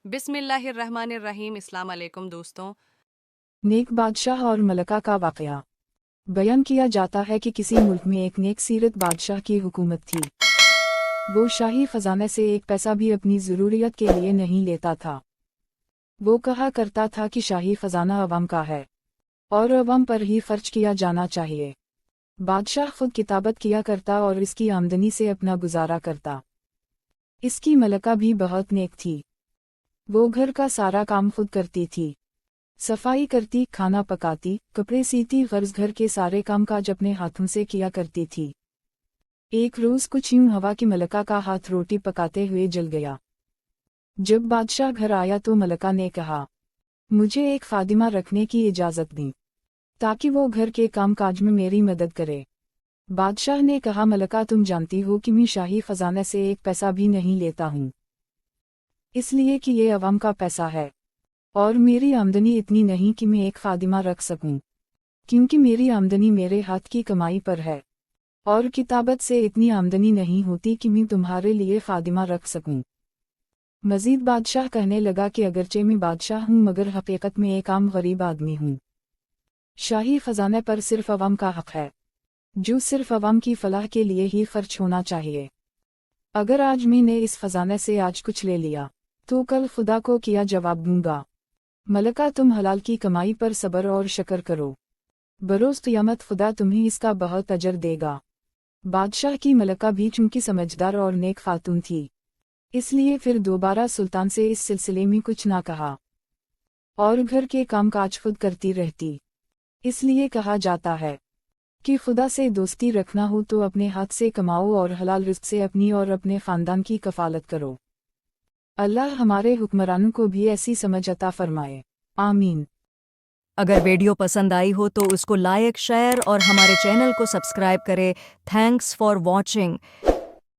बिस्मिल्लाहिर्रहमानिर्रहीम। अस्सलाम वालेकुम दोस्तों। नेक बादशाह और मलका का वाक़या बयान किया जाता है कि किसी मुल्क में एक नेक सीरत बादशाह की हुकूमत थी। वो शाही खजाने से एक पैसा भी अपनी ज़रूरियत के लिए नहीं लेता था। वो कहा करता था कि शाही खजाना अवाम का है और अवाम पर ही खर्च किया जाना चाहिए। बादशाह खुद किताबत किया करता और इसकी आमदनी से अपना गुजारा करता। इसकी मलका भी बहुत नेक थी। वो घर का सारा काम खुद करती थी, सफाई करती, खाना पकाती, कपड़े सीती, गर्ज घर के सारे कामकाज अपने हाथों से किया करती थी। एक रोज कुछ यूं हवा कि मलका का हाथ रोटी पकाते हुए जल गया। जब बादशाह घर आया तो मलका ने कहा, मुझे एक खादिमा रखने की इजाज़त दी ताकि वो घर के कामकाज में मेरी मदद करे। बादशाह ने कहा, मलका तुम जानती हो कि मैं शाही खजाने से एक पैसा भी नहीं लेता हूँ, इसलिए कि ये अवाम का पैसा है और मेरी आमदनी इतनी नहीं कि मैं एक खादिमा रख सकूं, क्योंकि मेरी आमदनी मेरे हाथ की कमाई पर है और किताबत से इतनी आमदनी नहीं होती कि मैं तुम्हारे लिए खादिमा रख सकूं। मजीद बादशाह कहने लगा कि अगरचे मैं बादशाह हूं मगर हकीकत में एक आम गरीब आदमी हूं। शाही खजाने पर सिर्फ अवाम का हक है, जो सिर्फ अवाम की फलाह के लिए ही खर्च होना चाहिए। अगर आज मैंने इस खजाने से आज कुछ ले लिया तो कल खुदा को क्या जवाब दूंगा। मलका तुम हलाल की कमाई पर सब्र और शक्र करो, बरोज़ क़यामत खुदा तुम्हें इसका बहुत अजर देगा। बादशाह की मलका भी चूंकि समझदार और नेक खातून थी, इसलिए फिर दोबारा सुल्तान से इस सिलसिले में कुछ ना कहा और घर के कामकाज खुद करती रहती। इसलिए कहा जाता है कि खुदा से दोस्ती रखना हो तो अपने हाथ से कमाओ और हलाल रिज़्क़ से अपनी और अपने ख़ानदान की कफ़ालत करो। अल्लाह हमारे हुक्मरानों को भी ऐसी समझ अता फरमाए, आमीन। अगर वीडियो पसंद आई हो तो उसको लाइक, शेयर और हमारे चैनल को सब्सक्राइब करें। Thanks for watching.